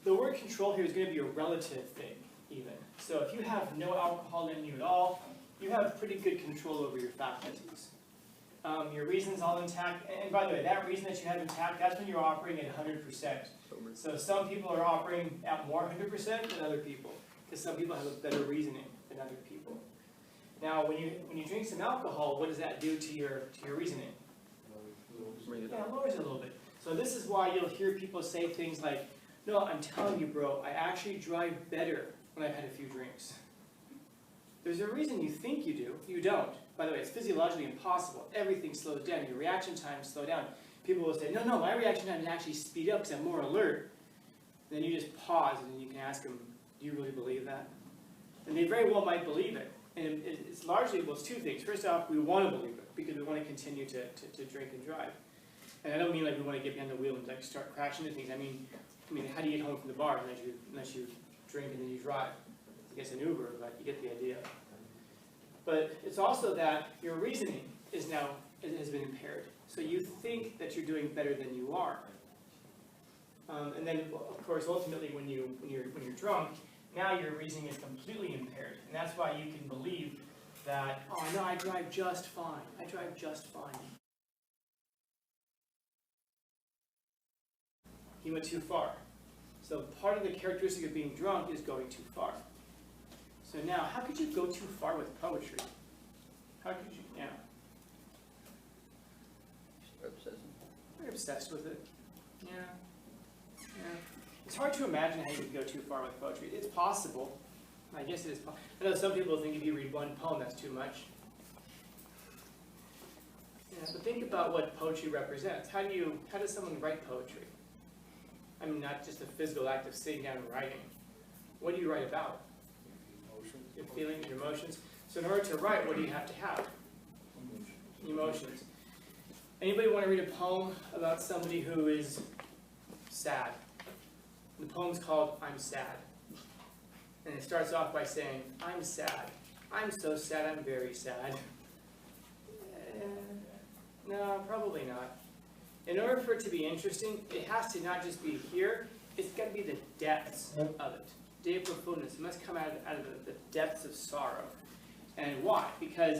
the word control here is going to be a relative thing, even. So if you have no alcohol in you at all, you have pretty good control over your faculties. Your reason's all intact, and by the way, that reason that you have intact, that's when you're operating at 100%. So some people are operating at more 100% than other people, because some people have a better reasoning than other people. Now, when you drink some alcohol, what does that do to your reasoning? Yeah, it lowers it a little bit. So this is why you'll hear people say things like, "No, I'm telling you, bro, I actually drive better when I've had a few drinks." There's a reason you think you do. You don't. By the way, it's physiologically impossible. Everything slows down. Your reaction times slow down. People will say, no, my reaction time is actually speed up because I'm more alert. Then you just pause and you can ask them, do you really believe that? And they very well might believe it. And it's largely, well, it's two things. First off, we want to believe it because we want to continue to drink and drive. And I don't mean like we want to get behind the wheel and like start crashing into things. I mean, how do you get home from the bar unless you drink and then you drive? I guess an Uber, but you get the idea. But it's also that your reasoning has been impaired. So you think that you're doing better than you are. And then, of course, ultimately, when you're drunk, now your reasoning is completely impaired. And that's why you can believe that, oh, no, I drive just fine. I drive just fine. He went too far. So part of the characteristic of being drunk is going too far. So now, how could you go too far with poetry? How could you, yeah. You're obsessed with it. Yeah. It's hard to imagine how you could go too far with poetry. It's possible. I guess it is possible. I know some people think if you read one poem, that's too much. Yeah, but think about what poetry represents. How does someone write poetry? I mean, not just a physical act of sitting down and writing. What do you write about? Your feelings, your emotions. So in order to write, what do you have to have? Emotions. Anybody want to read a poem about somebody who is sad? The poem's called I'm Sad. And it starts off by saying, I'm sad. I'm so sad, I'm very sad. No, probably not. In order for it to be interesting, it has to not just be here, it's got to be the depths of it. De profundis. It must come out of the depths of sorrow. And why? Because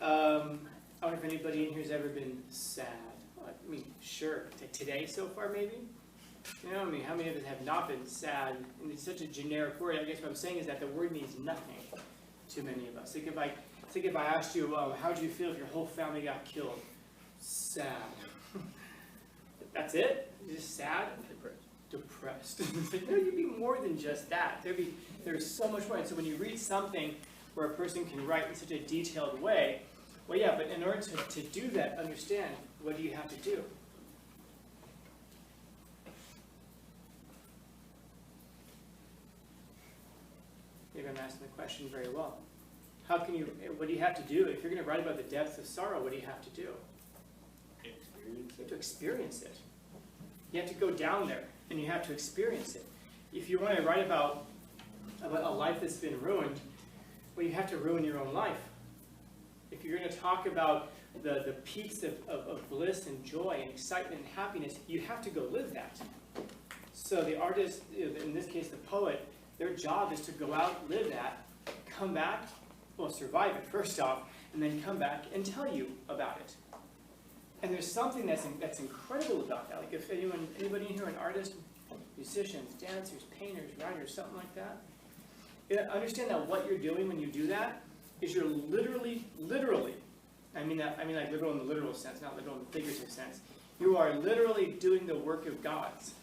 I wonder if anybody in here has ever been sad. I mean, sure. Today so far, maybe? You know, I mean, how many of us have not been sad? And it's such a generic word. I guess what I'm saying is that the word means nothing to many of us. Think if I asked you, how would you feel if your whole family got killed? Sad. That's it? You're just sad? Depressed. No, you'd be more than just that. There's so much more. And so when you read something where a person can write in such a detailed way, well, yeah, but in order to do that, understand, what do you have to do? Maybe I'm asking the question very well. What do you have to do? If you're going to write about the depths of sorrow, what do you have to do? You have to experience it. You have to go down there, and you have to experience it. If you want to write about a life that's been ruined, well, you have to ruin your own life. If you're going to talk about the peaks of bliss and joy and excitement and happiness, you have to go live that. So the artist, in this case the poet, their job is to go out, live that, come back, well, survive it first off, and then come back and tell you about it. And there's something that's incredible about that. Like if anybody in here an artist, musicians, dancers, painters, writers, something like that, you understand that what you're doing when you do that is you're literally, I mean like literal in the literal sense, not literal in the figurative sense. You are literally doing the work of gods.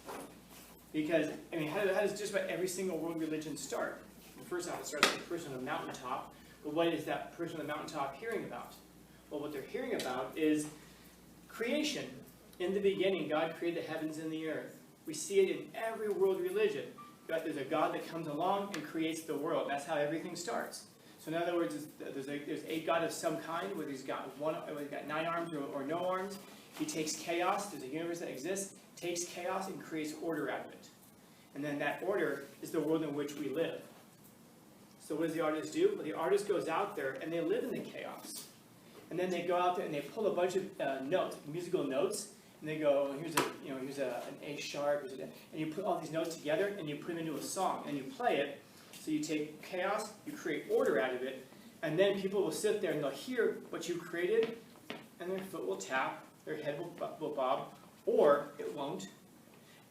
Because, I mean, how does just about every single world religion start? Well, first off, it starts with a person on a mountaintop. But what is that person on the mountaintop hearing about? Well, what they're hearing about is creation. In the beginning, God created the heavens and the earth. We see it in every world religion. There's a God that comes along and creates the world. That's how everything starts. So in other words, there's a God of some kind, whether he's got 9 arms or no arms. He takes chaos. There's a universe that exists, takes chaos and creates order out of it. And then that order is the world in which we live. So what does the artist do? Well, the artist goes out there and they live in the chaos. And then they go out there and they pull a bunch of notes, musical notes, and they go, here's an A sharp, and you put all these notes together, and you put them into a song, and you play it. So you take chaos, you create order out of it, and then people will sit there and they'll hear what you created, and their foot will tap, their head will bob, or it won't.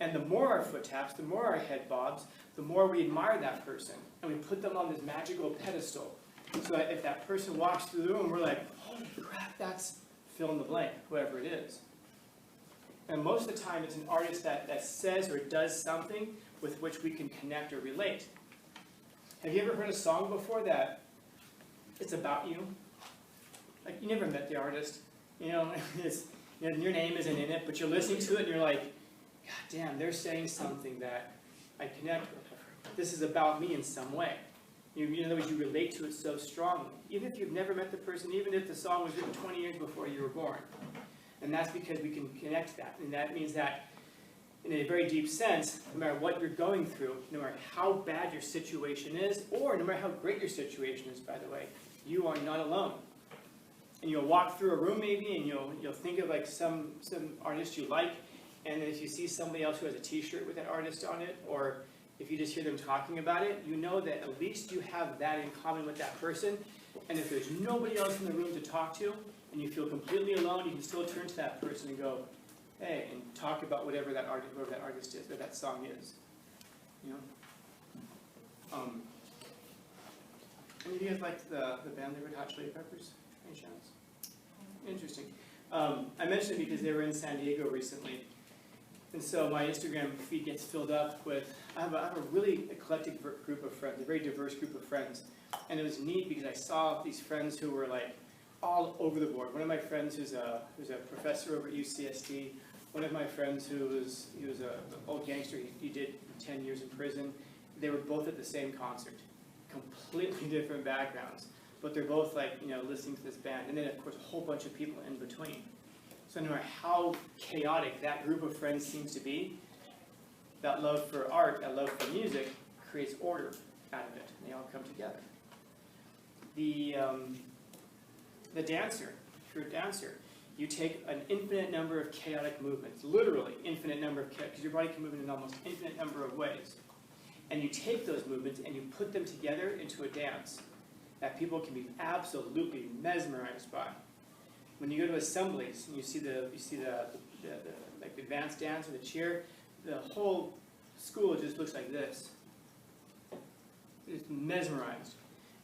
And the more our foot taps, the more our head bobs, the more we admire that person, and we put them on this magical pedestal. So that if that person walks through the room, we're like, holy crap, that's fill in the blank, whoever it is. And most of the time, it's an artist that says or does something with which we can connect or relate. Have you ever heard a song before that it's about you? Like, you never met the artist. Your name isn't in it, but you're listening to it and you're like, God damn, they're saying something that I connect with. This is about me in some way. In other words, you relate to it so strongly. Even if you've never met the person, even if the song was written 20 years before you were born. And that's because we can connect that. And that means that, in a very deep sense, no matter what you're going through, no matter how bad your situation is, or no matter how great your situation is, by the way, you are not alone. And you'll walk through a room maybe, and you'll think of like some artist you like, and if you see somebody else who has a t-shirt with that artist on it, or if you just hear them talking about it, you know that at least you have that in common with that person. And if there's nobody else in the room to talk to, and you feel completely alone, you can still turn to that person and go, hey, and talk about whoever that artist is, or that song is. Any of you guys liked the band the Red Hot Chili Peppers? Any chance? Interesting. I mentioned it because they were in San Diego recently. And so my Instagram feed gets filled up with, I have a really eclectic group of friends, a very diverse group of friends. And it was neat because I saw these friends who were like all over the board. One of my friends who's a professor over at UCSD. One of my friends he was an old gangster. He did 10 years in prison. They were both at the same concert. Completely different backgrounds. But they're both like, listening to this band. And then of course a whole bunch of people in between. So no matter how chaotic that group of friends seems to be, that love for art, that love for music, creates order out of it. And they all come together. The dancer, if you're a dancer, you take an infinite number of chaotic movements, literally infinite number of chaotic, because your body can move in an almost infinite number of ways. And you take those movements and you put them together into a dance that people can be absolutely mesmerized by. When you go to assemblies and you see the advanced dance or the cheer, the whole school just looks like this. It's mesmerized.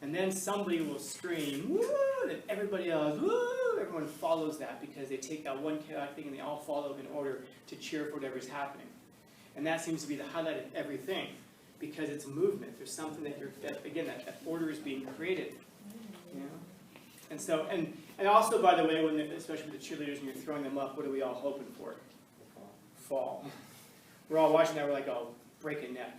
And then somebody will scream, woo, and everybody else, woo, everyone follows that because they take that one chaotic thing and they all follow in order to cheer for whatever's happening. And that seems to be the highlight of everything because it's movement. There's something that that order is being created. And so, and also, by the way, especially with the cheerleaders, when you're throwing them up, what are we all hoping for? Fall. We're all watching that, we're like, oh, break a neck.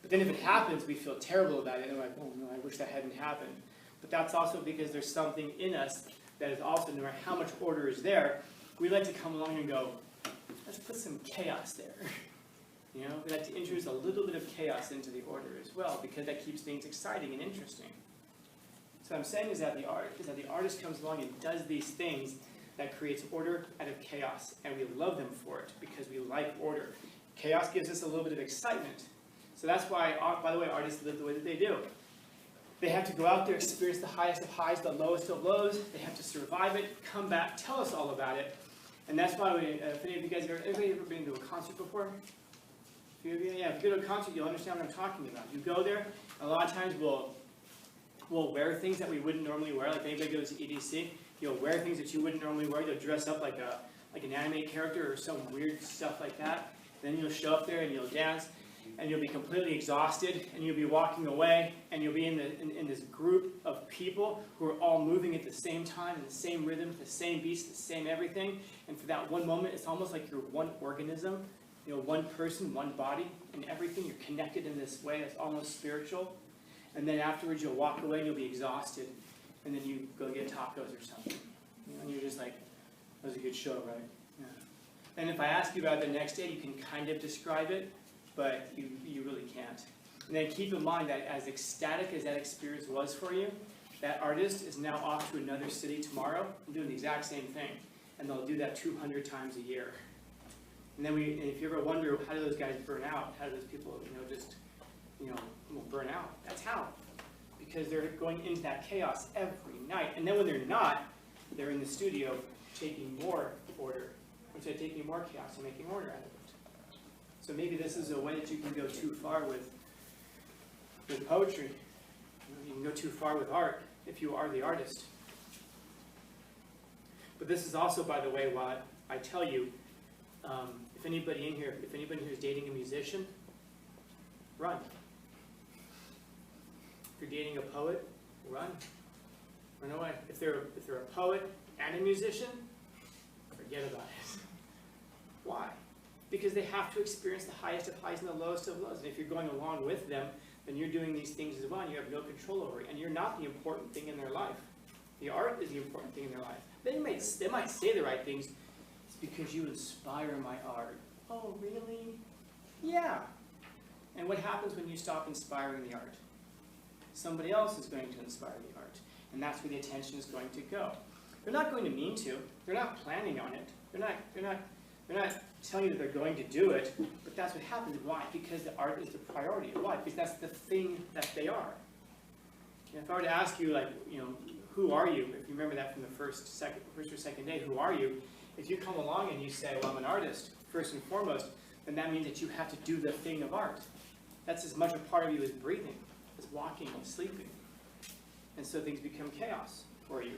But then if it happens, we feel terrible about it, and we're like, oh no, I wish that hadn't happened. But that's also because there's something in us that is also, no matter how much order is there, we like to come along and go, let's put some chaos there. We like to introduce a little bit of chaos into the order as well, because that keeps things exciting and interesting. So what I'm saying is that the artist comes along and does these things that creates order out of chaos, and we love them for it because we like order. Chaos gives us a little bit of excitement. So that's why, by the way, artists live the way that they do. They have to go out there, experience the highest of highs, the lowest of lows. They have to survive it, come back, tell us all about it. And that's why, if any of you guys anybody ever been to a concert before? A few of you? Yeah, if you go to a concert, you'll understand what I'm talking about. You go there, and a lot of times we'll wear things that we wouldn't normally wear. Like anybody goes to EDC, you'll wear things that you wouldn't normally wear. You'll dress up like an anime character or some weird stuff like that. Then you'll show up there and you'll dance. And you'll be completely exhausted, and you'll be walking away, and you'll be in this group of people who are all moving at the same time, in the same rhythm, the same beats, the same everything. And for that one moment, it's almost like you're one organism, one person, one body, and everything. You're connected in this way that's almost spiritual. And then afterwards, you'll walk away, and you'll be exhausted, and then you go get tacos or something. And you're just like, that was a good show, right? Yeah. And if I ask you about it the next day, you can kind of describe it, but you really can't. And then keep in mind that as ecstatic as that experience was for you, that artist is now off to another city tomorrow and doing the exact same thing. And they'll do that 200 times a year. And then if you ever wonder, how do those guys burn out? How do those people, just, burn out? That's how. Because they're going into that chaos every night. And then when they're not, they're in the studio taking more order, instead of taking more chaos and making order out of it. So maybe this is a way that you can go too far with poetry. You can go too far with art if you are the artist. But this is also, by the way, why I tell you, if anybody in here is dating a musician, run. If you're dating a poet, run. Run away. If they're a poet and a musician, forget about it. Why? Because they have to experience the highest of highs and the lowest of lows. And if you're going along with them, then you're doing these things as well, and you have no control over it. And you're not the important thing in their life. The art is the important thing in their life. They might say the right things. It's because you inspire my art. Oh, really? Yeah. And what happens when you stop inspiring the art? Somebody else is going to inspire the art. And that's where the attention is going to go. They're not going to mean to. They're not planning on it. They're not telling you that they're going to do it. But that's what happens. Why? Because the art is the priority. Why? Because that's the thing that they are. And if I were to ask you, who are you? If you remember that from the first or second day, who are you? If you come along and you say, well, I'm an artist, first and foremost, then that means that you have to do the thing of art. That's as much a part of you as breathing, as walking and sleeping. And so things become chaos for you.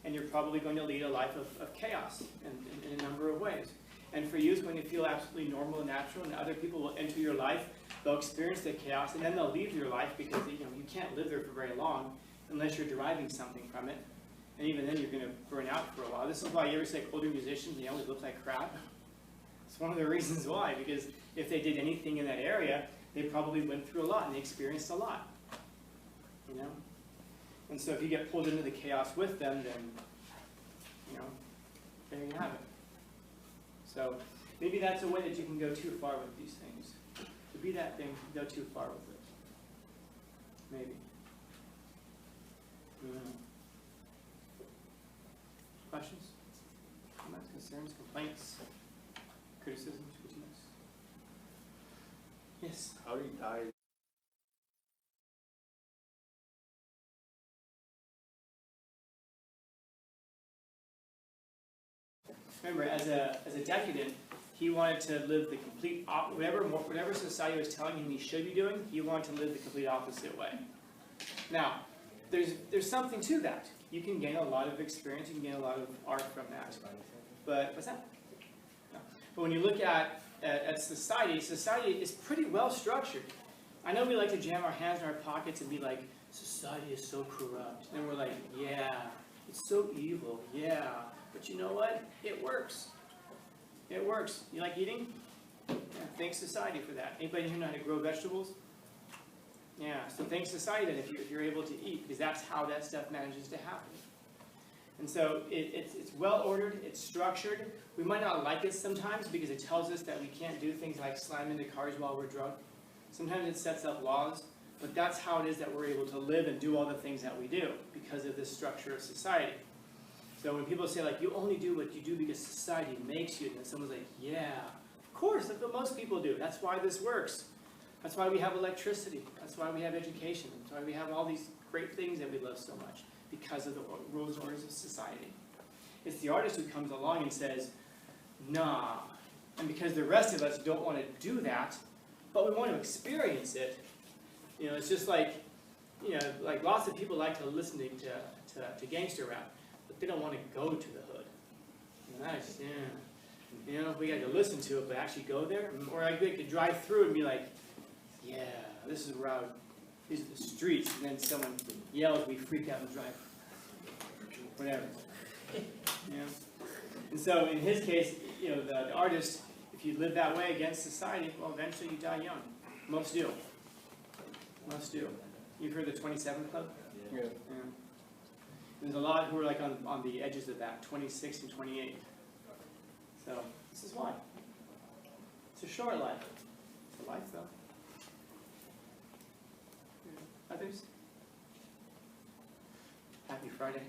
And you're probably going to lead a life of chaos in a number of ways. And for you, it's going to feel absolutely normal and natural, and other people will enter your life, they'll experience the chaos, and then they'll leave your life because you can't live there for very long unless you're deriving something from it. And even then, you're going to burn out for a while. This is why you ever say older musicians, they always look like crap. It's one of the reasons why, because if they did anything in that area, they probably went through a lot, and they experienced a lot. And so if you get pulled into the chaos with them, then, there you have it. So maybe that's a way that you can go too far with these things. To be that thing, go too far with it. Maybe. Questions? Comments, concerns, complaints, criticisms, critiques? Yes? How do you die? Remember, as a decadent, he wanted to live the complete whatever society was telling him he should be doing. He wanted to live the complete opposite way. Now, there's something to that. You can gain a lot of experience. You can gain a lot of art from that. But what's that? No. But when you look at society is pretty well structured. I know we like to jam our hands in our pockets and be like, society is so corrupt. And we're like, yeah, it's so evil. Yeah. But you know what? It works. It works. You like eating? Yeah, thanks society for that. Anybody here know how to grow vegetables? Yeah, so thanks society then if you're able to eat, because that's how that stuff manages to happen. And so it's well ordered, it's structured. We might not like it sometimes because it tells us that we can't do things like slam into cars while we're drunk. Sometimes it sets up laws, but that's how it is that we're able to live and do all the things that we do because of this structure of society. So when people say, you only do what you do because society makes you, and then someone's like, yeah, of course, that's what most people do. That's why this works. That's why we have electricity. That's why we have education. That's why we have all these great things that we love so much, because of the rules and orders of society. It's the artist who comes along and says, nah. And because the rest of us don't want to do that, but we want to experience it, it's just like lots of people like to listen to gangster rap. But they don't want to go to the hood. We got to listen to it, but actually go there. Or we could drive through and be like, yeah, this is where these are the streets. And then someone yells, we freak out and drive. Whatever. And so in his case, the artist, if you live that way against society, well, eventually you die young. Most do. Most do. You've heard the 27 Club? Yeah. There's a lot who are on the edges of that, 26 and 28. So this is why. It's a short life. It's a life, though. Others? Happy Friday.